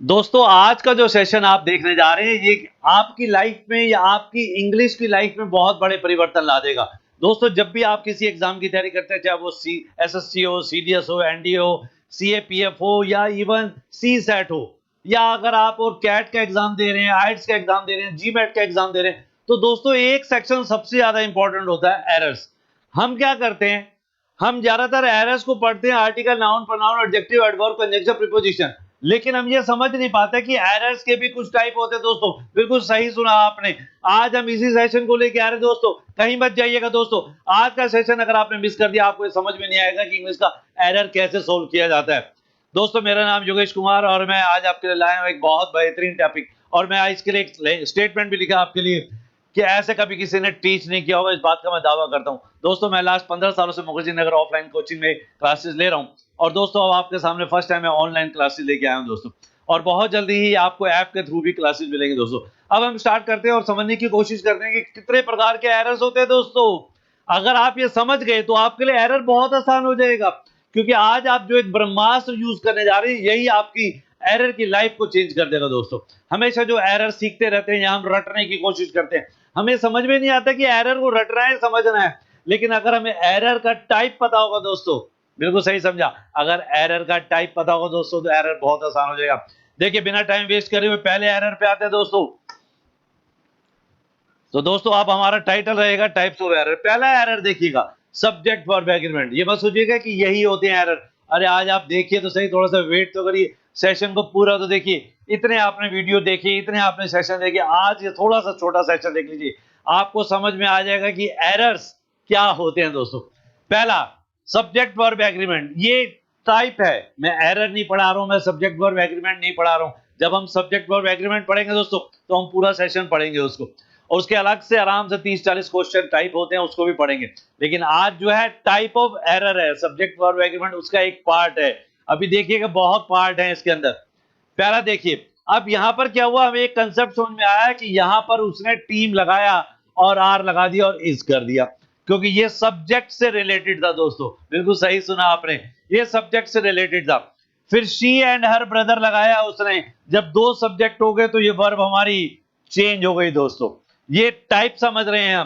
दोस्तों आज का जो सेशन आप देखने जा रहे हैं ये आपकी लाइफ में या आपकी इंग्लिश की लाइफ में बहुत बड़े परिवर्तन ला देगा। दोस्तों जब भी आप किसी एग्जाम की तैयारी करते हैं, चाहे वो एसएससी हो, सीडीएस हो, एनडीए हो, सीएपीएफ हो या इवन सी सेट हो, या अगर आप और कैट का एग्जाम दे रहे हैं, आइट्स का एग्जाम दे रहे हैं, जी मैट का एग्जाम दे रहे हैं, तो दोस्तों एक सेक्शन सबसे ज्यादा इंपॉर्टेंट होता है एरर्स। हम क्या करते हैं, हम ज्यादातर एरर्स को पढ़ते हैं article, noun, pronoun, adjective, adverb, conjunction, preposition, लेकिन हम ये समझ नहीं पाते कि एरर्स के भी कुछ टाइप होते हैं। दोस्तों बिल्कुल सही सुना आपने। आज हम इसी सेशन को लेके आ रहे हैं दोस्तों, कहीं मत जाइएगा दोस्तों। आज का सेशन अगर आपने मिस कर दिया, आपको ये समझ में नहीं आएगा कि इंग्लिश का एरर कैसे सोल्व किया जाता है। दोस्तों मेरा नाम योगेश कुमार और मैं आज आपके लिए लाया हूं एक बहुत बेहतरीन टॉपिक, और मैं आज के लिए एक स्टेटमेंट भी लिखा आपके लिए कि ऐसे कभी किसी ने टीच नहीं किया होगा, इस बात का मैं दावा करता हूं। दोस्तों मैं लास्ट 15 सालों से मुखर्जी नगर ऑफलाइन कोचिंग में क्लासेस ले रहा हूं, और दोस्तों अब आपके सामने फर्स्ट टाइम मैं ऑनलाइन क्लासेस लेके आया हूं दोस्तों, और बहुत जल्दी ही आपको ऐप के थ्रू भी क्लासेस मिलेंगे दोस्तों। अब हम स्टार्ट करते हैं और समझने की कोशिश करते हैं कि कितने प्रकार के एरर्स होते हैं दोस्तों। अगर आप ये समझ गए तो आपके लिए एरर बहुत आसान हो जाएगा, क्योंकि आज आप जो एक ब्रह्मास्त्र यूज करने जा रहे हैं यही आपकी एरर की लाइफ को चेंज कर देगा दोस्तों। हमेशा जो एरर सीखते रहते हैं या हम रटने की कोशिश करते हैं, हमें समझ में नहीं आता कि एरर को रटना है, समझना है। लेकिन अगर हमें एरर का टाइप पता होगा दोस्तों, बिल्कुल सही समझा, अगर एरर का टाइप पता होगा दोस्तों तो एरर बहुत आसान हो जाएगा। देखिए बिना टाइम वेस्ट करे हुए पहले एरर पे आते हैं दोस्तों। तो दोस्तों आप हमारा टाइटल रहेगा टाइप्स ऑफ एरर। पहला एरर देखिएगा, सब्जेक्ट वर्ब एग्रीमेंट। ये मत सोचिएगा कि यही होते हैं एरर। अरे आज आप देखिए तो सही, थोड़ा सा वेट तो करिए, सेशन को पूरा तो देखिए। इतने आपने वीडियो देखे, इतने आपने सेशन देखे, आज ये थोड़ा सा छोटा सेशन देख लीजिए, आपको समझ में आ जाएगा कि एरर्स क्या होते हैं दोस्तों। पहला, सब्जेक्ट वर्ब एग्रीमेंट, ये टाइप है। मैं एरर नहीं पढ़ा रहा हूं, मैं सब्जेक्ट वर्ब एग्रीमेंट नहीं पढ़ा रहा हूं। जब हम सब्जेक्ट वर्ब एग्रीमेंट पढ़ेंगे दोस्तों तो हम पूरा सेशन पढ़ेंगे उसको, और उसके अलग से आराम से 30-40 क्वेश्चन टाइप होते हैं, उसको भी पढ़ेंगे। लेकिन आज जो है टाइप ऑफ एरर है, सब्जेक्ट वर्ब एग्रीमेंट उसका एक पार्ट है। अभी देखिएगा बहुत पार्ट है इसके अंदर। पहला देखिए, अब यहां पर क्या हुआ, हमें एक कंसेप्ट समझ में आया कि यहां पर उसने टीम लगाया और आर लगा दिया और इज कर दिया, क्योंकि ये सब्जेक्ट से रिलेटेड था दोस्तों। बिल्कुल सही सुना आपने, ये सब्जेक्ट से रिलेटेड था। फिर शी एंड हर ब्रदर लगाया उसने। जब दो सब्जेक्ट हो गए तो ये वर्ब हमारी चेंज हो गई दोस्तों। ये टाइप समझ रहे हैं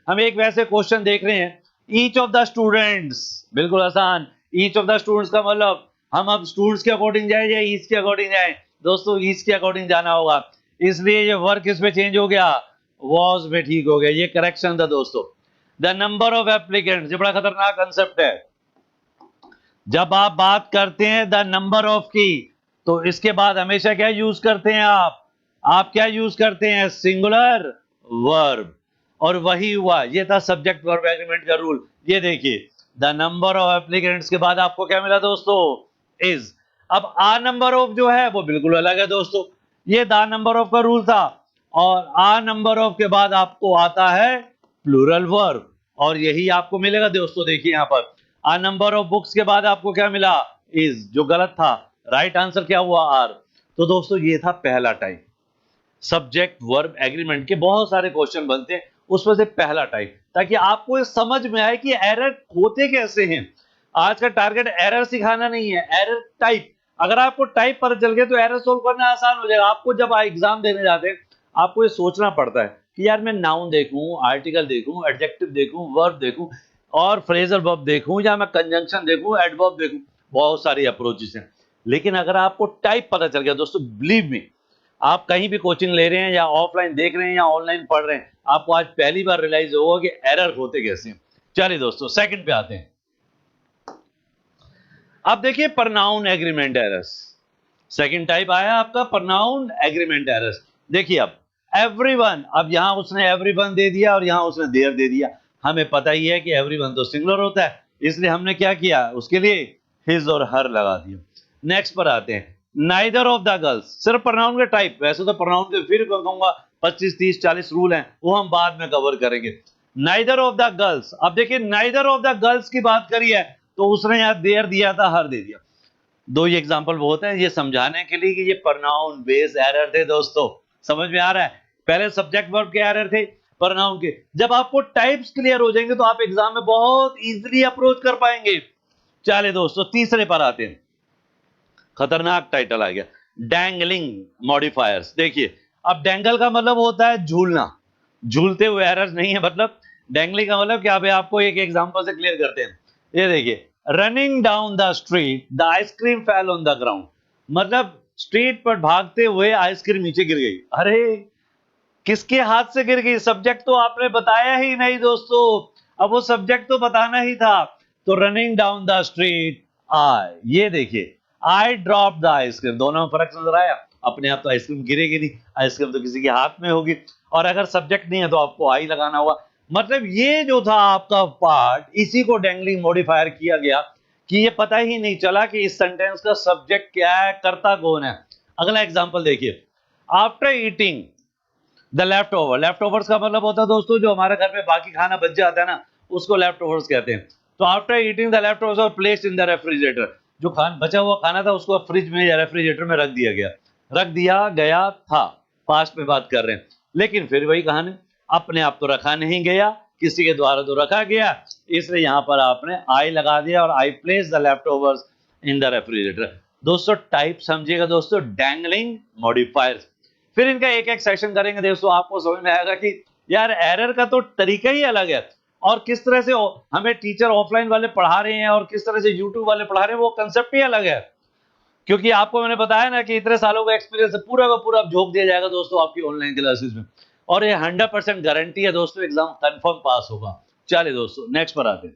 हम एक वैसे क्वेश्चन देख रहे हैं, ईच ऑफ द स्टूडेंट्स, बिल्कुल आसान। ईच ऑफ द स्टूडेंट्स का मतलब हम अब स्टूडेंट्स के अकॉर्डिंग जाए या ईच के अकॉर्डिंग जाए दोस्तों, ईच के अकॉर्डिंग जाना होगा। इसलिए ये वर्क किस में चेंज हो गया, वॉज में ठीक हो गया। ये करेक्शन था दोस्तों। द नंबर ऑफ एप्लीकेंट्स, ये बड़ा खतरनाक कंसेप्ट है। जब आप बात करते हैं द नंबर ऑफ की, तो इसके बाद हमेशा क्या यूज करते हैं आप क्या यूज करते हैं, सिंगुलर वर्ब। और वही हुआ, ये था सब्जेक्ट वर्ब एग्रीमेंट का रूल। ये देखिए, द नंबर ऑफ एप्लीकेंट्स के बाद आपको क्या मिला दोस्तों, इज। अब आ नंबर ऑफ जो है वो बिल्कुल अलग है दोस्तों, ये द नंबर ऑफ का रूल था। और आ नंबर ऑफ के बाद आपको आता है प्लूरल वर्ब, और यही आपको मिलेगा दोस्तों। देखिए यहां पर आ नंबर ऑफ बुक्स के बाद आपको क्या मिला, इज, जो गलत था। राइट आंसर क्या हुआ, आर। तो दोस्तों ये था पहला टाइप। सब्जेक्ट वर्ब एग्रीमेंट के बहुत सारे क्वेश्चन बनते हैं, उसमें से पहला टाइप, ताकि आपको समझ में आए कि एरर होते कैसे हैं। आज का टारगेट एरर सिखाना नहीं है, एरर टाइप। अगर आपको टाइप पता चल गया तो एरर सोल्व करना आसान हो जाएगा। आपको जब एग्जाम देने जाते हैं आपको ये सोचना पड़ता है कि यार मैं नाउन देखूं, आर्टिकल देखूं, एडजेक्टिव देखूं, वर्ब देखूं, और फ्रेजल वर्ब देखूं, या मैं कंजंक्शन देखूं, एडवर्ब देखूं। बहुत सारी अप्रोचेस हैं। लेकिन अगर आपको टाइप पता चल गया दोस्तों, बिलीव मी, आप कहीं भी कोचिंग ले रहे हैं या ऑफलाइन देख रहे हैं या ऑनलाइन पढ़ रहे हैं, आपको आज पहली बार रियलाइज होगा कि एरर होते कैसे हैं। चलिए दोस्तों सेकंड पे आते हैं। अब देखिए pronoun agreement errors, second type आया आपका प्रनाउन एग्रीमेंट एरर्स। देखिए अब एवरीवन, अब यहां उसने एवरीवन दे दिया और यहां उसने देयर दे दिया। हमें पता ही है कि एवरीवन तो सिंगुलर होता है, इसलिए हमने क्या किया, उसके लिए हिज और हर लगा दिया। नेक्स्ट पर आते हैं, नाइदर ऑफ द गर्ल्स, सिर्फ प्रनाउन के टाइप। वैसे तो प्रनाउन के फिर कहूंगा 25, 30, 40 रूल हैं, वो हम बाद में कवर करेंगे। नाइदर ऑफ द गर्ल्स, अब देखिए नाइदर ऑफ द गर्ल्स की बात करी है तो उसने यहां देयर दिया था, हर दे दिया। दो ही एग्जांपल बहुत है ये समझाने के लिए कि ये प्रनाउन बेस्ड एरर थे दोस्तों। समझ में आ रहा है, पहले सब्जेक्ट वर्ब के एरर थे, प्रनाउन के। जब आपको टाइप्स क्लियर हो जाएंगे तो आप एग्जाम में बहुत इजीली अप्रोच कर पाएंगे। चलिए दोस्तों तीसरे पर आते हैं, खतरनाक टाइटल आ गया, डैंगलिंग मॉडिफायर्स। देखिए, अब डैंगल का मतलब होता है झूलना, झूलते हुए एरर नहीं है, मतलब डैंगलिंग का मतलब क्या, भाई आपको एक एग्जांपल से क्लियर करते हैं। ये देखिए, running down the street the ice cream fell on the ground, मतलब स्ट्रीट पर भागते हुए आइसक्रीम नीचे गिर गई। अरे किसके हाथ से गिर गई, सब्जेक्ट तो आपने बताया ही नहीं दोस्तों, अब वो सब्जेक्ट तो बताना ही था। तो रनिंग डाउन द स्ट्रीट आई, ये देखिए आई ड्रॉप द आइसक्रीम, दोनों में फर्क नजर आया। अपने आप तो आइसक्रीम गिरेगी नहीं, आइसक्रीम तो किसी के हाथ में होगी, और अगर सब्जेक्ट नहीं है तो आपको आई लगाना होगा। मतलब ये जो था आपका पार्ट, इसी को डैंगलिंग मॉडिफायर किया गया कि ये पता ही नहीं चला कि इस सेंटेंस का सब्जेक्ट क्या है, करता कौन है। अगला एग्जांपल देखिए, after eating the left over, left overs का मतलब होता है दोस्तों जो हमारे घर में बाकी खाना बच जाता है ना, उसको लेफ्ट ओवर्स कहते हैं। तो after eating the left overs placed in the refrigerator, जो बचा हुआ खाना था उसको फ्रिज में या रेफ्रिजरेटर में रख दिया गया, रख दिया गया था, पास्ट में बात कर रहे हैं। लेकिन फिर वही कहानी, अपने आप तो रखा नहीं गया, किसी के द्वारा तो रखा गया, इसलिए यहां पर आपने आई लगा दिया और I place the left overs in the refrigerator. दोस्तों टाइप समझिएगा दोस्तों, डैंगलिंग मॉडिफायर्स। फिर इनका एक एक सेशन करेंगे दोस्तों, आपको समझ में आएगा कि यार एरर का तो तरीका ही अलग है, और किस तरह से हमें टीचर ऑफलाइन वाले पढ़ा रहे हैं और किस तरह से यूट्यूब वाले पढ़ा रहे हैं, वो कंसेप्ट ही अलग है। क्योंकि आपको मैंने बताया ना कि इतने सालों का एक्सपीरियंस पूरा का पूरा झोंक दिया जाएगा दोस्तों आपकी ऑनलाइन क्लासेस में, और ये 100% गारंटी है दोस्तों, एग्जाम कंफर्म पास होगा। चलिए दोस्तों नेक्स्ट पर आते हैं।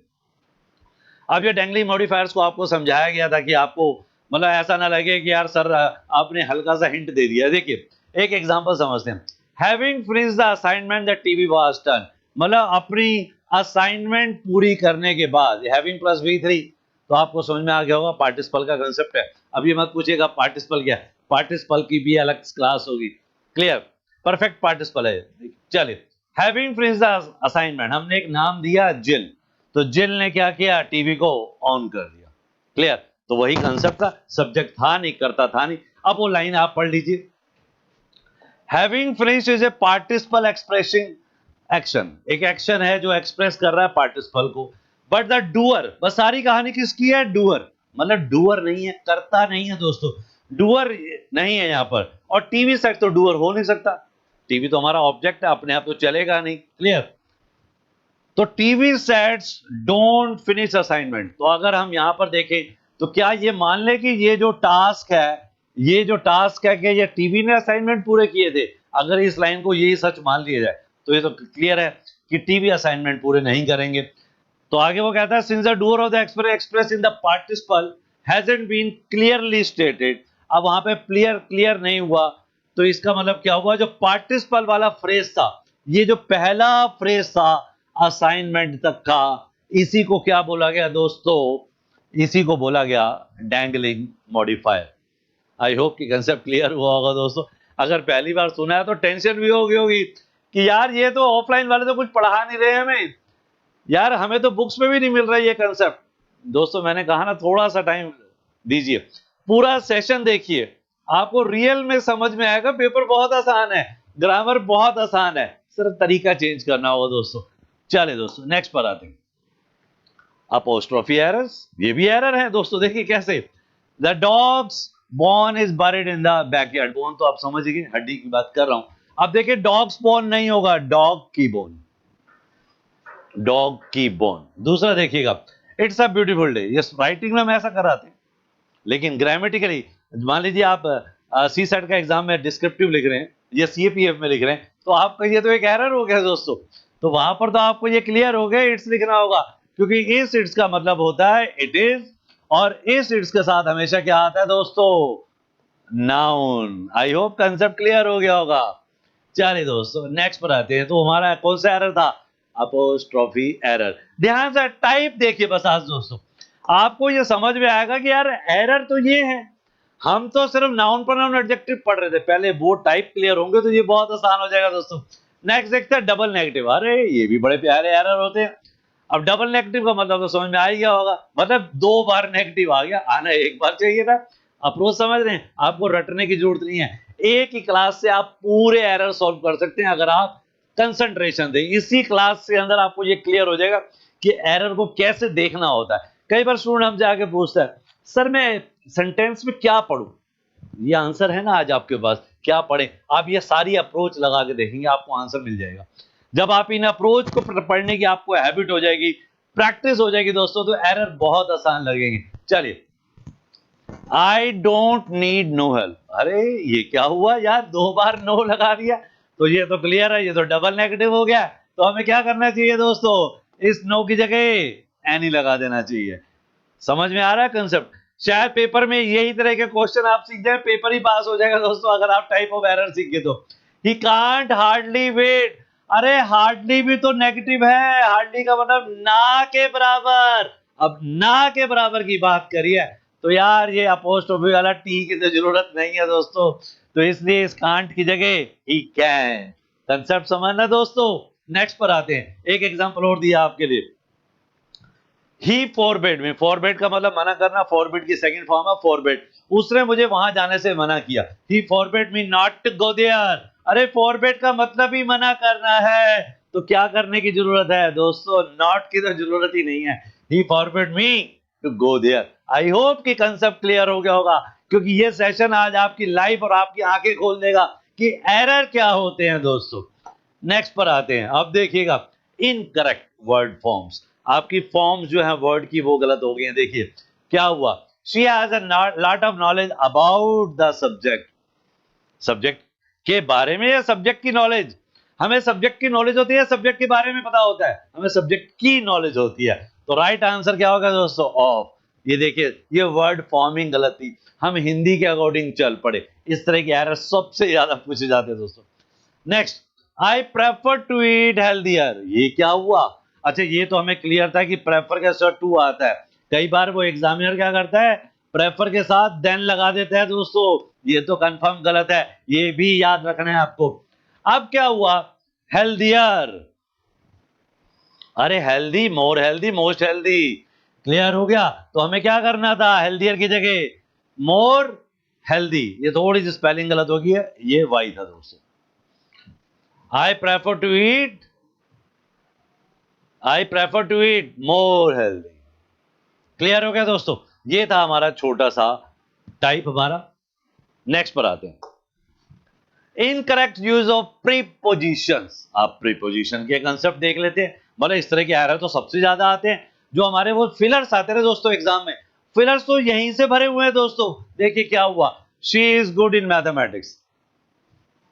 अब ये डैंगलिंग मॉडिफायर्स को आपको समझाया गया था कि आपको मतलब ऐसा ना लगे कि यार सर आपने हल्का सा हिंट दे दिया। देखिए एक एग्जांपल समझते हैं, having finished the assignment that TV was done, मतलब अपनी असाइनमेंट पूरी करने के बाद, हैविंग प्लस V3, तो आपको समझ में आ गया होगा पार्टिसिपल का कांसेप्ट है। अब ये मत पूछिएगा पार्टिसिपल क्या है, पार्टिसिपल की भी अलग क्लास होगी, क्लियर, परफेक्ट पार्टिसिपल है। चलिए, हैविंग फिनिश्ड द असाइनमेंट, हमने एक नाम दिया जिल, तो जिल ने क्या किया, टीवी को ऑन कर दिया, क्लियर। तो वही कंसेप्ट था, सब्जेक्ट था नहीं, करता था नहीं। अब वो लाइन आप पढ़ लीजिए, having finished is a participle expressing action, एक एक्शन है जो एक्सप्रेस कर रहा है पार्टिसिपल को, बट द डूअर, बस सारी कहानी किसकी है, डूअर, मतलब डूअर नहीं है, करता नहीं है दोस्तों, डूअर नहीं है यहां पर। और टीवी सेट तो डूअर हो नहीं सकता, टीवी तो हमारा ऑब्जेक्ट है, अपने आप तो चलेगा नहीं, क्लियर। तो TV sets don't finish assignment, तो अगर हम यहां पर देखें तो क्या ये मान ले कि ये जो टास्क है, ये जो टास्क है कि ये टीवी ने असाइनमेंट पूरे किए थे, अगर इस लाइन को यही सच मान लिया जाए तो ये तो क्लियर है कि टीवी असाइनमेंट पूरे नहीं करेंगे। तो आगे वो कहता है, since the doer of the express in the participle hasn't been clearly stated, अब वहां पे क्लियर नहीं हुआ, तो इसका मतलब क्या हुआ, जो पार्टिसिपल वाला फ्रेज था, ये जो पहला फ्रेज था असाइनमेंट तक का, इसी को क्या बोला गया दोस्तों, इसी को बोला गया डैंगलिंग मॉडिफायर। आई होप कि कंसेप्ट क्लियर हुआ होगा दोस्तों। अगर पहली बार सुना है तो टेंशन भी होगी होगी कि यार ये तो ऑफलाइन वाले तो कुछ पढ़ा नहीं रहे हमें, यार हमें तो बुक्स में भी नहीं मिल रहा है ये कंसेप्ट। दोस्तों मैंने कहा ना, थोड़ा सा टाइम दीजिए, पूरा सेशन देखिए, आपको रियल में समझ में आएगा। पेपर बहुत आसान है, ग्रामर बहुत आसान है, सिर्फ तरीका चेंज करना होगा दोस्तों। चले दोस्तों नेक्स्ट पर आते हैं, अपोस्ट्रोफी एरर्स, ये भी एरर है दोस्तों। देखिए कैसे, the dogs bone is buried in the backyard, bone तो आप समझ गए, हड्डी की बात कर रहा हूं। अब देखिए डॉग्स बोन नहीं होगा, डॉग की बोन, डॉग की बोन। दूसरा देखिएगा, it's a beautiful day, yes writing में हम ऐसा कराते हैं, लेकिन ग्रामेटिकली मान लीजिए आप सी सेट का एग्जाम में डिस्क्रिप्टिव लिख रहे हैं या CAPF में लिख रहे हैं, तो आपका ये तो एक एरर हो गया दोस्तों। तो वहां पर तो आपको ये क्लियर हो गया, इट्स लिखना होगा, क्योंकि इस इट्स का मतलब होता है इट इज, और इस इट्स के साथ हमेशा क्या आता है दोस्तों, noun. I hope concept clear हो गया होगा। चलिए दोस्तों नेक्स्ट पर आते हैं, तो हमारा कौन सा एरर था, अपोस्ट्रोफी एरर। ध्यान से टाइप देखिए बस आज दोस्तों, आपको ये समझ में आएगा कि यार एरर तो ये है, हम तो सिर्फ नाउन प्रोनाउन एडजेक्टिव पढ़ रहे थे, पहले वो टाइप क्लियर होंगे तो ये बहुत आसान हो जाएगा दोस्तों। नेक्स्ट देखते हैं डबल नेगेटिव, अरे ये भी बड़े प्यारे एरर होते हैं। अब डबल नेगेटिव का मतलब तो समझ में आ ही गया होगा, मतलब 2 बार नेगेटिव आ गया, आना 1 बार चाहिए था। अप्रोच समझ रहे हैं, आपको रटने की जरूरत नहीं है, एक ही क्लास से आप पूरे एरर सॉल्व कर सकते हैं अगर आप कंसंट्रेशन दें। इसी क्लास के अंदर आपको ये क्लियर हो जाएगा कि एरर को कैसे देखना होता है। कई बार स्टूडेंट हमसे आके पूछता है, सर मैं सेंटेंस में क्या पढ़ूं, ये आंसर है ना आज आपके पास, क्या पढ़ें? आप ये सारी अप्रोच लगा के देखेंगे, आपको आंसर मिल जाएगा। जब आप इन अप्रोच को पढ़ने की आपको हैबिट हो जाएगी, प्रैक्टिस हो जाएगी दोस्तों, तो एरर बहुत आसान लगेंगे। चलिए, I don't need no help. अरे ये क्या हुआ यार, 2 बार नो लगा दिया, तो ये तो क्लियर है, ये तो डबल नेगेटिव हो गया। तो हमें क्या करना चाहिए दोस्तों, इस नो की जगह एनी लगा देना चाहिए। समझ में आ रहा है कंसेप्ट? शायद पेपर में यही तरह के क्वेश्चन आप सीख जाए, पेपर ही पास हो जाएगा दोस्तों, अगर आप टाइप ऑफ एरर सीख गए तो। He can't hardly wait. अरे हार्डली भी तो नेगेटिव है, हार्डली का मतलब ना के बराबर। अब ना के बराबर की बात करिए तो यार ये अपोस्ट्रोफी वाला टी की तो जरूरत नहीं है दोस्तों, तो इसलिए इस कांट की जगह ही कैन। कंसेप्ट समझना दोस्तों। नेक्स्ट पर आते हैं, एक एग्जांपल और दिया आपके लिए। ही फॉरबिड में, फॉरबिड का मतलब मना करना, फॉरबिड की सेकंड फॉर्म है फॉरबिड। उसने मुझे वहां जाने से मना किया। He forbid me not to go there. अरे फॉरबिड का मतलब ही मना करना है, तो क्या करने की जरूरत है दोस्तों, नॉट की तो जरूरत ही नहीं है। He forbid me to go there. I hope कि कंसेप्ट क्लियर हो गया होगा, क्योंकि ये सेशन आज आपकी लाइफ और आपकी आंखें खोल देगा कि एरर क्या होते हैं दोस्तों। नेक्स्ट पर आते हैं, अब देखिएगा इनकरेक्ट वर्ड फॉर्म्स। आपकी फॉर्म्स जो है वर्ड की वो गलत हो गई हैं। देखिए क्या हुआ, she has a lot of knowledge about the subject. Subject के बारे में या सब्जेक्ट की नॉलेज? हमें सब्जेक्ट की नॉलेज होती है, सब्जेक्ट के बारे में पता होता है, हमें सब्जेक्ट की नॉलेज होती है। तो राइट आंसर क्या होगा दोस्तों, ऑफ। ये देखिए ये वर्ड फॉर्मिंग गलत थी, हम हिंदी के अकॉर्डिंग चल पड़े। इस तरह के एरर सबसे ज्यादा पूछे जाते हैं दोस्तों। Next, I prefer to eat healthier. ये क्या हुआ? अच्छा ये तो हमें क्लियर था कि प्रेफर के साथ टू आता है। कई बार वो एग्जामिनर क्या करता है, प्रेफर के साथ देन लगा देता है दोस्तों, ये तो कंफर्म गलत है, ये भी याद रखना है आपको। अब क्या हुआ, हेल्दियर। अरे healthy, more healthy, most healthy, clear हो गया। तो हमें क्या करना था, हेल्दियर की जगह मोर हेल्दी। ये थोड़ी सी स्पेलिंग गलत होगी है, ये वाई था दोस्तों। I prefer to eat, I prefer to eat more healthy. Clear हो गया दोस्तों, ये था हमारा छोटा सा टाइप हमारा। नेक्स्ट पर आते हैं, इनकरेक्ट यूज ऑफ प्रीपोजिशंस। आप प्रीपोजिशन के कंसेप्ट देख लेते हैं। मतलब इस तरह के एरर तो सबसे ज्यादा आते हैं, जो हमारे वो फिलर्स आते हैं दोस्तों एग्जाम में। फिलर्स तो यहीं से भरे हुए हैं दोस्तों। देखिए क्या हुआ, she is good in mathematics.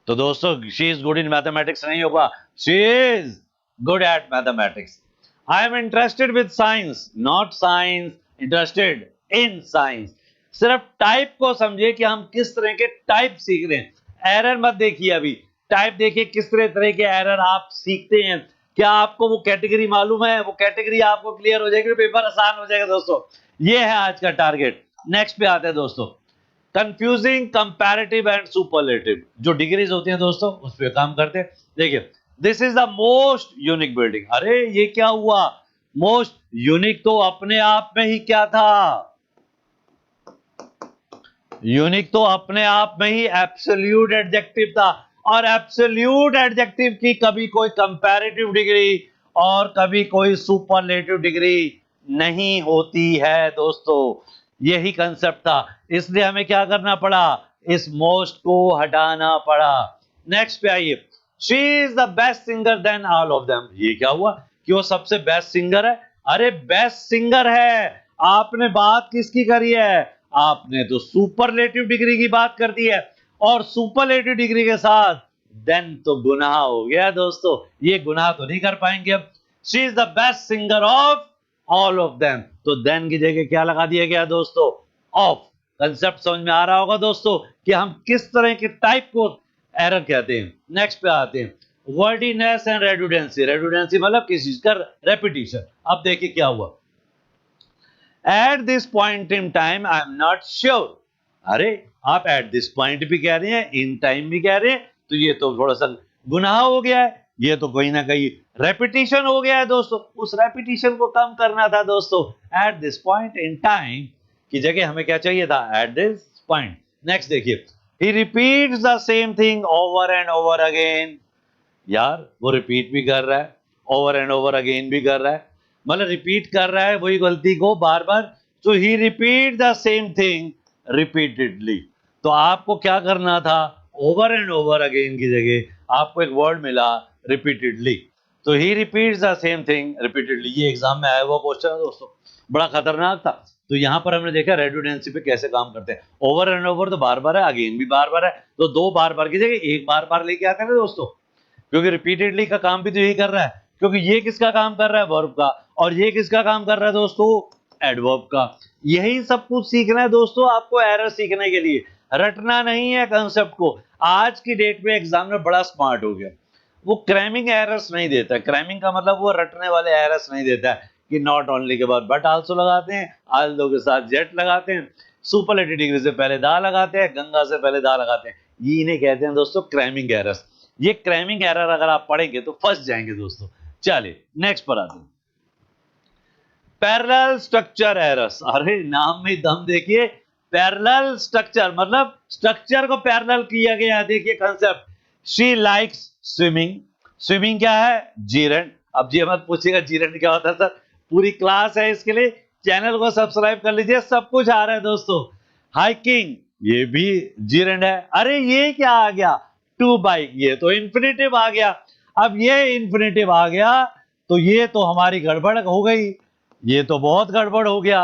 तो दोस्तों she is good in mathematics नहीं होगा, she is good at mathematics. I am interested with science, not science, interested in science. सिर्फ टाइप को समझिए कि हम किस तरह के टाइप सीख रहे हैं, एरर मत देखिए। अभी टाइप देखिए, किस तरह के एरर आप सीखते हैं। क्या आपको वो कैटेगरी मालूम है? वो कैटेगरी आपको क्लियर हो जाएगी, पेपर आसान हो जाएगा दोस्तों। ये है आज का टारगेट। नेक्स्ट पे आते हैं दोस्तों, कंफ्यूजिंग कंपैरेटिव एंड सुपरलेटिव। जो डिग्रीज होती हैं दोस्तों उस पर काम करते हैं। देखिए, this is the most unique building. अरे ये क्या हुआ, मोस्ट यूनिक तो अपने आप में ही क्या था, यूनिक तो अपने आप में ही एब्सोल्यूट एडजेक्टिव था। और एब्सोल्यूट एडजेक्टिव की कभी कोई कंपैरेटिव डिग्री और कभी कोई सुपरलेटिव डिग्री नहीं होती है दोस्तों। यही कंसेप्ट था, इसलिए हमें क्या करना पड़ा, इस मोस्ट को हटाना पड़ा। नेक्स्ट पे आइए, she is the best singer than all of them. ये क्या हुआ कि वो सबसे बेस्ट सिंगर है? अरे बेस्ट सिंगर है, आपने बात किसकी करी है, आपने तो सुपरलेटिव डिग्री की बात कर दी है। और सुपरलेटिव डिग्री के साथ देन तो गुनाह हो गया दोस्तों, ये गुनाह तो नहीं कर पाएंगे अब। She is the best singer of all of them, तो देन की जगह क्या लगा दिया गया दोस्तों, ऑफ। कंसेप्ट समझ में आ रहा होगा दोस्तों कि हम किस तरह के टाइप को एरर कहते हैं। नेक्स्ट पे आते हैं, वर्डीनेस एंड रेडुडेंसी। रेडुडेंसी मतलब किसी चीज का रेपिटेशन। अब देखिए क्या हुआ, at this point in time I am not sure. अरे आप एट दिस पॉइंट भी कह रहे हैं, इन टाइम भी कह रहे हैं, तो ये तो थोड़ा सा गुनाह हो गया है, ये तो कहीं ना कहीं रेपिटेशन हो गया है दोस्तों। उस रेपिटेशन को कम करना था दोस्तों, at this point in time की जगह हमें क्या चाहिए था, एट दिस पॉइंट। नेक्स्ट देखिए, he repeats the same thing over and over again. यार वो रिपीट भी कर रहा है, ओवर एंड ओवर अगेन भी कर रहा है, मतलब रिपीट कर रहा है वही गलती को बार बार। So he repeat the same thing repeatedly. तो आपको क्या करना था, ओवर एंड ओवर अगेन की जगह आपको एक वर्ड मिला रिपीटेडली, तो he repeats the same thing repeatedly. ये एग्जाम में आया हुआ क्वेश्चन है दोस्तों, बड़ा खतरनाक था। तो यहाँ पर हमने देखा रेडुडेंसी पे कैसे काम करते हैं। ओवर एंड ओवर तो बार बार है, अगेन भी बार बार है, तो दो बार बार की जगह एक बार बार लेके आते हैं ना दोस्तों, क्योंकि रिपीटेडली का काम भी तो यही कर रहा है, क्योंकि ये किसका काम कर रहा है, वर्ब का, और ये किसका काम कर रहा है दोस्तों, एडवर्ब का। यही सब कुछ सीखना है दोस्तों आपको एरर सीखने के लिए, रटना नहीं है कंसेप्ट को। आज की डेट में एग्जामिनर बड़ा स्मार्ट हो गया, वो क्रैमिंग एरर्स नहीं देता है। क्रैमिंग का मतलब वो रटने वाले एरर्स नहीं देता है कि नॉट ओनली के बाद बट आल्सो लगाते हैं, आल्सो के साथ जेट लगाते हैं, सुपरलेटिव डिग्री से पहले दा लगाते हैं, गंगा से पहले दा लगाते हैं। ये इन्हें कहते हैं दोस्तों क्रैमिंग एरर्स। ये क्रैमिंग एरर अगर आप पढ़ेंगे तो फंस जाएंगे दोस्तों। चलिए नेक्स्ट पर आते हैं, पैरेलल स्ट्रक्चर एरर्स। अरे नाम में दम देखिए, पैरेलल स्ट्रक्चर मतलब स्ट्रक्चर को पैरेलल किया गया है। देखिए concept, she likes swimming, swimming क्या है, जीरेंट। अब ये मत पूछिएगा जीरेंट क्या होता है सर, पूरी क्लास है इसके लिए, चैनल को सब्सक्राइब कर लीजिए, सब कुछ आ रहा है दोस्तों। हाइकिंग ये भी जीरेंट है। अरे ये क्या आ गया, टू बाइक, ये तो इंफिनिटिव आ गया। अब ये इंफिनिटिव आ गया तो ये तो हमारी गड़बड़ हो गई, ये तो बहुत गड़बड़ हो गया।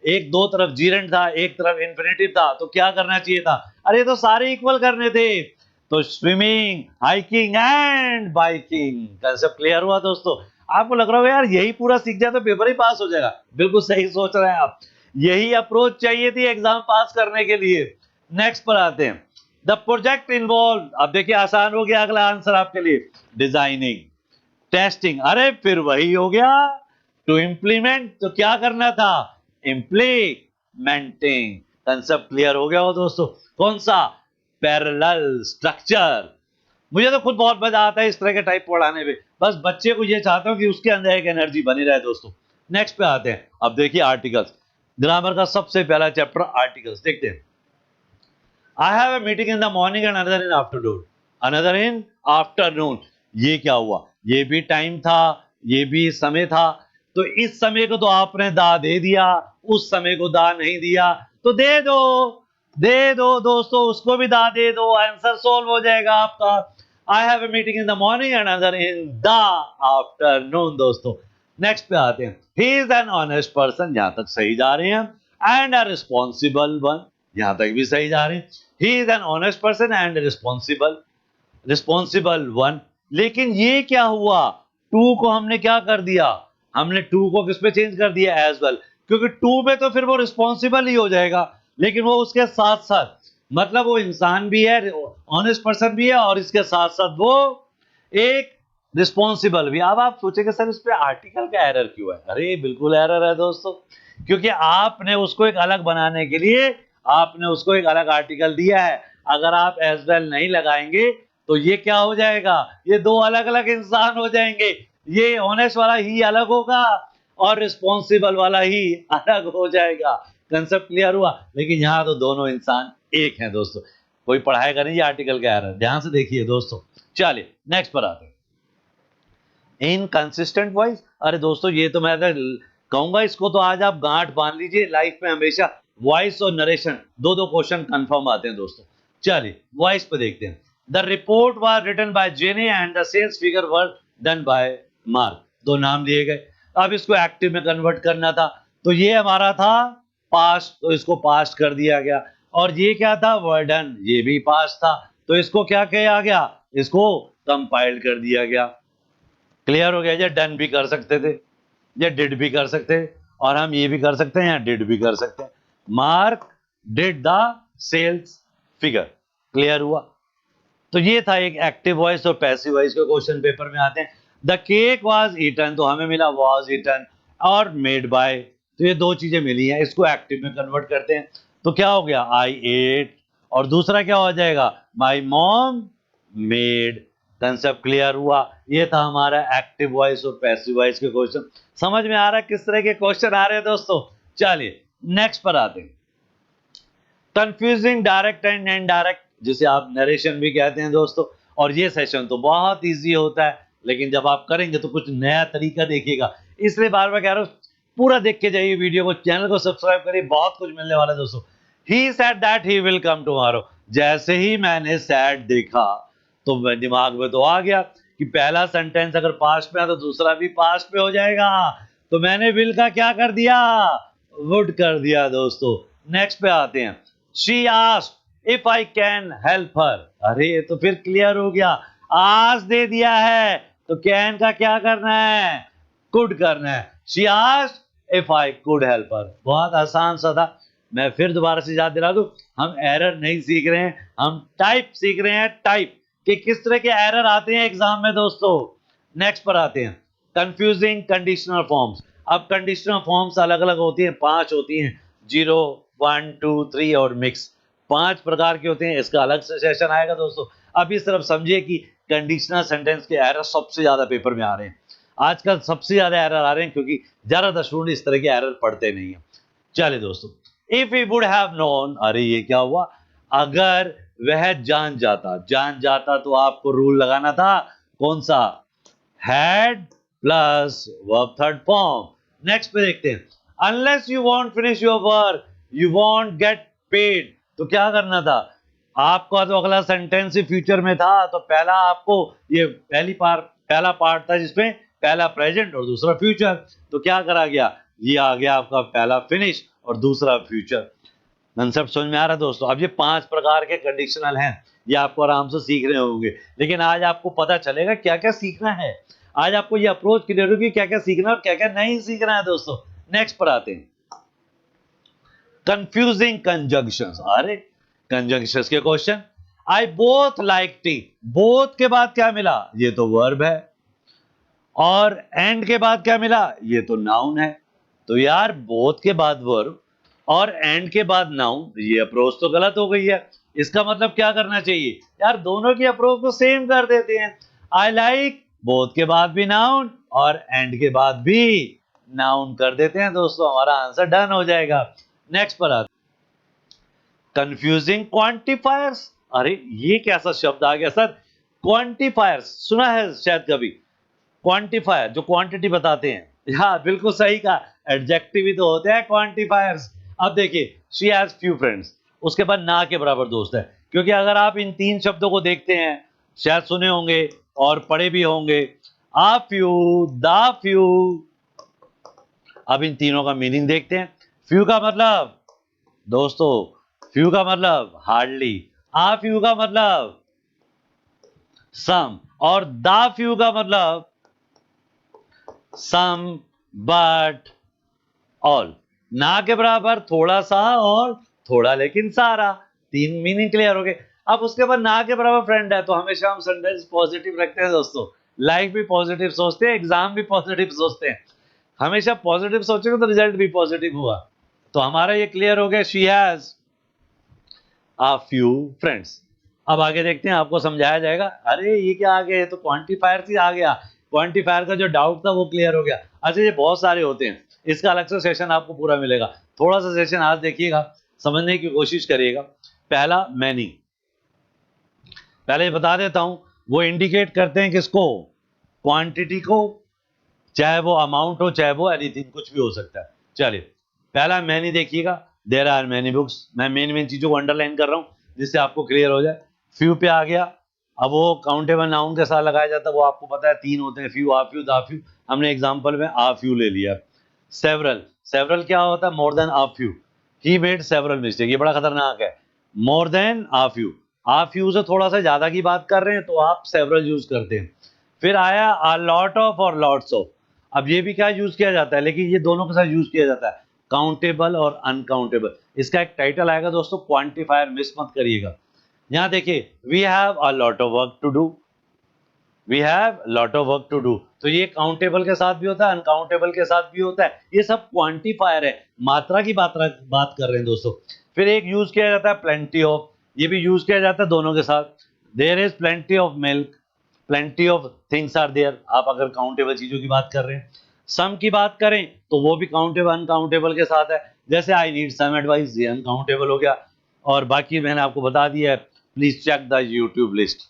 एक दो तरफ जीरेंट था, एक तरफ इंफिनिटिव था, तो क्या करना चाहिए था, अरे तो सारे इक्वल करने थे। तो swimming, hiking and biking. Concept clear हुआ दोस्तों। आपको लग रहा होगा यार यही पूरा सीख जाए तो पेपर ही पास हो जाएगा, बिल्कुल सही सोच रहे हैं आप, यही अप्रोच चाहिए थी एग्जाम पास करने के लिए। नेक्स्ट पर आते हैं, द प्रोजेक्ट इन्वॉल्व। अब देखिए आसान हो गया अगला आंसर आपके लिए, डिजाइनिंग, टेस्टिंग। अरे फिर वही हो गया, टू इंप्लीमेंट तो क्या करना था, इम्प्लीमेंटिंग। कंसेप्ट क्लियर हो गया हो दोस्तों। कौन सा, पैरेलल स्ट्रक्चर। मुझे तो खुद बहुत मजा आता है इस तरह के टाइप पढ़ाने में, बस बच्चे को ये चाहता हूं कि उसके अंदर एक एनर्जी बनी रहे दोस्तों। नेक्स्ट पे आते हैं, अब देखिए आर्टिकल्स, ग्रामर का सबसे पहला चैप्टर आर्टिकल्स देखते हैं। I have a meeting in the morning and another in afternoon, another in afternoon. ये क्या हुआ, ये भी टाइम था, ये भी समय था। तो इस समय को तो आपने दा दे दिया, उस समय को दा नहीं दिया, तो दे दो, दे दो दोस्तों, उसको भी दा दे दो, आंसर सोल्व हो जाएगा आपका। I have a meeting in the morning and another in the afternoon दोस्तों। नेक्स्ट पे आते हैं, he is an honest person, यहां तक सही जा रहे हैं, एंड अ रिस्पॉन्सिबल वन, यहां तक भी सही जा रहे हैं। He is an honest person and responsible, responsible one. लेकिन ये क्या हुआ, टू को हमने क्या कर दिया, हमने टू को किस पे चेंज कर दिया, एज वेल, क्योंकि टू पे तो फिर वो रिस्पॉन्सिबल ही हो जाएगा, लेकिन वो उसके साथ साथ, मतलब वो इंसान भी है, ऑनेस्ट पर्सन भी है, और इसके साथ साथ वो एक रिस्पॉन्सिबल भी। अब आप सोचेंगे सर इस पे आर्टिकल का एरर क्यों है, अरे बिल्कुल एरर है दोस्तों, क्योंकि आपने उसको एक अलग बनाने के लिए आपने उसको एक अलग आर्टिकल दिया है। अगर आप एज वेल नहीं लगाएंगे तो ये क्या हो जाएगा, ये दो अलग अलग इंसान हो जाएंगे, ये ऑनेस्ट वाला ही अलग होगा और रिस्पॉन्सिबल वाला ही अलग हो जाएगा। कंसेप्ट क्लियर हुआ, लेकिन यहाँ तो दोनों इंसान एक हैं दोस्तों, कोई पढ़ाएगा नहीं ये आर्टिकल का एरर, ध्यान से देखिए दोस्तों। चलिए नेक्स्ट पर आते हैं, इनकंसिस्टेंट वॉइस। अरे दोस्तों ये तो मैं कहूंगा इसको तो आज आप गांठ बांध लीजिए, लाइफ में हमेशा वॉइस और नरेशन दो दो क्वेश्चन कंफर्म आते हैं दोस्तों। चलिए वॉइस पे देखते हैं, the report was written by Jenny and the sales figure were done by Mark. दो नाम दिए गए, अब इसको एक्टिव में कन्वर्ट करना था, तो ये हमारा था पास्ट, तो इसको पास्ट कर दिया गया, और ये क्या था, वर डन, ये भी पास्ट था, तो इसको क्या किया गया, इसको कंपाइल्ड कर दिया गया। क्लियर हो गया, या डन भी कर सकते थे, या डिड भी कर सकते हैं, और हम ये भी कर सकते हैं या डिड भी कर सकते हैं। Mark did the sales figure. Clear हुआ, तो ये था एक एक्टिव वॉइस और पैसिव वॉइस के क्वेश्चन पेपर में आते हैं। द केक वाज ईटन, तो हमें मिला वाज ईटन, और मेड बाय, तो ये दो चीजें मिली हैं, इसको एक्टिव में कन्वर्ट करते हैं, तो क्या हो गया, आई एट, और दूसरा क्या हो जाएगा, my mom made. Concept clear हुआ, ये था हमारा एक्टिव वॉइस और पैसिव वॉइस के क्वेश्चन। समझ में आ रहा है किस तरह के क्वेश्चन आ रहे हैं दोस्तों। चलिए नेक्स्ट पर आते हैं, कंफ्यूजिंग डायरेक्ट एंड इनडायरेक्ट, जिसे आप नरेशन भी कहते हैं दोस्तों। और ये सेशन तो बहुत इजी होता है, लेकिन जब आप करेंगे तो कुछ नया तरीका देखिएगा, इसलिए बार बार कह रहा हूँ पूरा देख के जाइए वीडियो को, चैनल को सब्सक्राइब करिए, बहुत कुछ मिलने वाला है दोस्तों। he said that he will come tomorrow। जैसे ही मैंने said देखा तो मैं दिमाग में तो आ गया कि पहला सेंटेंस अगर पास्ट में है तो दूसरा भी पास्ट में हो जाएगा, तो मैंने will का क्या कर दिया, would कर दिया दोस्तों। नेक्स्ट पे आते हैं। She asked if I can help her। अरे ये तो फिर क्लियर हो गया, ask दे दिया है तो can का क्या करना है, could करना है। She asked if I could help her। बहुत आसान सा था। मैं फिर दोबारा से याद दिला दूं, हम एरर नहीं सीख रहे हैं, हम टाइप सीख रहे हैं, टाइप कि किस तरह के एरर आते हैं एग्जाम में दोस्तों। नेक्स्ट पर आते हैं, कंफ्यूजिंग कंडीशनल फॉर्म्स। अब कंडीशनल फॉर्म्स अलग अलग होती हैं, 5 होती हैं, 0, 1, 2, 3 और मिक्स। 5 प्रकार के होते हैं, इसका अलग से सेशन आएगा दोस्तों। अब इस तरफ समझिए कि कंडीशनल सेंटेंस के एरर सबसे ज्यादा पेपर में आ रहे हैं, आजकल सबसे ज्यादा एरर आ रहे हैं, क्योंकि ज्यादातर स्टूडेंट इस तरह के एरर पढ़ते नहीं है। चलिए दोस्तों, if we would have known, अरे ये क्या हुआ, अगर वह जान जाता, जान जाता तो आपको रूल लगाना था कौन सा, had plus verb third form. Next पे देखते हैं, unless you want finish your work you want get paid, तो क्या करना था आपका, तो अगला सेंटेंस ही फ्यूचर में था, तो पहला आपको ये पहला पार्ट था जिसमें पहला प्रेजेंट और दूसरा फ्यूचर, तो क्या करा गया, ये आ गया आपका पहला फिनिश और दूसरा फ्यूचर। कंसेप्ट समझ में आ रहा है दोस्तों। अब ये 5 प्रकार के कंडीशनल हैं, ये आपको आराम से सीख रहे होंगे, लेकिन आज आपको पता चलेगा क्या क्या सीखना है। आज आपको ये अप्रोच क्लियर होगी क्या क्या सीखना और क्या क्या नहीं सीखना है दोस्तों। नेक्स्ट पर आते हैं, कंफ्यूजिंग कंजंक्शंस। अरे कंजंक्शंस के question, I both like T, both के बाद क्या मिला, ये तो वर्ब है, और एंड के बाद क्या मिला, ये तो नाउन है। तो यार बोथ के बाद वर्ब और एंड के बाद नाउन, ये अप्रोच तो गलत हो गई है। इसका मतलब क्या करना चाहिए यार, दोनों की अप्रोच को सेम कर देते हैं। आई लाइक बोथ के बाद भी नाउन और एंड के बाद भी नाउन कर देते हैं दोस्तों, हमारा आंसर डन हो जाएगा। नेक्स्ट पर आते, कंफ्यूजिंग क्वांटिफायर्स। अरे ये कैसा शब्द आ गया सर, क्वांटिफायर्स सुना है शायद कभी, क्वांटिफायर जो क्वांटिटी बताते हैं, हाँ बिल्कुल सही कहा, एडजेक्टिव ही तो होते हैं क्वांटिफायर्स। अब देखिए, शी हैज फ्यू फ्रेंड्स, उसके बाद ना के बराबर दोस्त है, क्योंकि अगर आप इन 3 शब्दों को देखते हैं, शायद सुने होंगे और पढ़े भी होंगे, आ फ्यू, दा फ्यू। अब इन तीनों का मीनिंग देखते हैं। फ्यू का मतलब दोस्तों, फ्यू का मतलब हार्डली, आ फ्यू का मतलब सम, और दा फ्यू का मतलब सम बट ऑल। ना के बराबर थोड़ा सा और थोड़ा लेकिन सारा, 3 मीनिंग क्लियर हो गए। अब उसके बाद ना के बराबर फ्रेंड है, तो हमेशा हम सेंटेंस पॉजिटिव रखते हैं दोस्तों, लाइफ भी पॉजिटिव सोचते हैं, एग्जाम भी पॉजिटिव सोचते हैं, हमेशा पॉजिटिव सोचेंगे तो रिजल्ट भी पॉजिटिव हुआ। तो हमारा ये क्लियर हो गया, she has a few friends. अब आगे देखते हैं, आपको समझाया जाएगा। अरे ये क्या आ गया, ये तो क्वांटिफायर से आ गया, क्वांटिफायर का जो डाउट था वो क्लियर हो गया। अच्छा ये बहुत सारे होते हैं, इसका अलग से सेशन आपको पूरा मिलेगा, थोड़ा सा सेशन आज देखिएगा, समझने की कोशिश करिएगा। पहला मैनी, पहले बता देता हूं, वो इंडिकेट करते हैं किसको, क्वांटिटी को, चाहे वो अमाउंट हो चाहे वो एनीथिंग, कुछ भी हो सकता है। चलिए पहला मैनी देखिएगा, देयर आर मैनी बुक्स। मैं मेन मेन चीजों को अंडरलाइन कर रहा हूं जिससे आपको क्लियर हो जाए। फ्यू पे आ गया, अब वो काउंटेबल नाउन के साथ लगाया जाता है, वो आपको पता है 3 होते हैं, फ्यू, आ फ्यू, दा फ्यू। हमने एग्जांपल में आ फ्यू ले लिया। सेवरल, सेवरल क्या होता है, more than uh few, he made several mistake, ये बड़ा खतरनाक है, मोर देन आ फ्यू, आ फ्यू से थोड़ा सा ज्यादा की बात कर रहे हैं तो आप सेवरल यूज करते हैं। फिर आया आ लॉट ऑफ और लॉट्स ऑफ, अब ये भी क्या यूज किया जाता है, लेकिन ये दोनों के साथ यूज किया जाता है, काउंटेबल और अनकाउंटेबल। इसका एक टाइटल आएगा दोस्तों, क्वांटिफायर, मिस मत करिएगा। यहाँ देखिए, we have a lot of work to do, we have lot of work to do, तो ये काउंटेबल के साथ भी होता है, अनकाउंटेबल के साथ भी होता है, ये सब क्वांटिफायर है, मात्रा की बात कर रहे हैं दोस्तों। फिर एक यूज किया जाता है प्लेंटी ऑफ, ये भी यूज किया जाता है दोनों के साथ, there is plenty of milk, plenty of things are there, आप अगर काउंटेबल चीजों की बात कर रहे हैं। सम की बात करें तो वो भी काउंटेबल अनकाउंटेबल के साथ है, जैसे आई नीड सम एडवाइस, ये अनकाउंटेबल हो गया। और बाकी मैंने आपको बता दिया है, please check the YouTube list,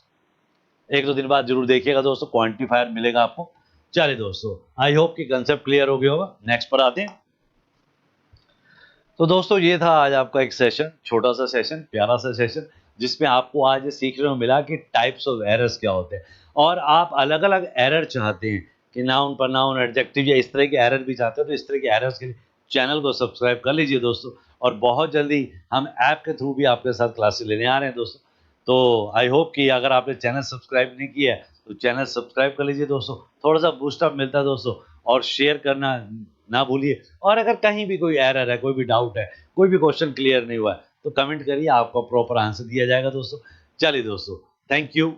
1-2 दिन बाद जरूर देखिएगा दोस्तों, क्वांटिफायर मिलेगा आपको। चलिए दोस्तों, आई होप कि कंसेप्ट क्लियर हो गया होगा। नेक्स्ट पर आते हैं, तो दोस्तों ये था आज आपका एक सेशन, छोटा सा सेशन, प्यारा सा सेशन, जिसमें आपको आज ये सीखने को मिला कि टाइप्स ऑफ एरर्स क्या होते हैं। और आप अलग-अलग एरर चाहते हैं कि नाउन, प्रोनाउन, एडजेक्टिव या इस तरह के एरर भी चाहते हो, तो इस तरह के एरर्स के लिए चैनल को सब्सक्राइब कर लीजिए दोस्तों। और बहुत जल्दी हम ऐप के थ्रू भी आपके साथ क्लासेस लेने आ रहे हैं दोस्तों। तो आई होप कि अगर आपने चैनल सब्सक्राइब नहीं किया है, तो चैनल सब्सक्राइब कर लीजिए दोस्तों। थोड़ा-सा बूस्ट-अप मिलता है दोस्तों, और शेयर करना ना भूलिए। और अगर कहीं भी कोई एरर है, कोई भी डाउट है, कोई भी क्वेश्चन क्लियर नहीं हुआ है, तो कमेंट करिए, आपको प्रॉपर आंसर दिया जाएगा दोस्तों। चलिए दोस्तों, थैंक यू।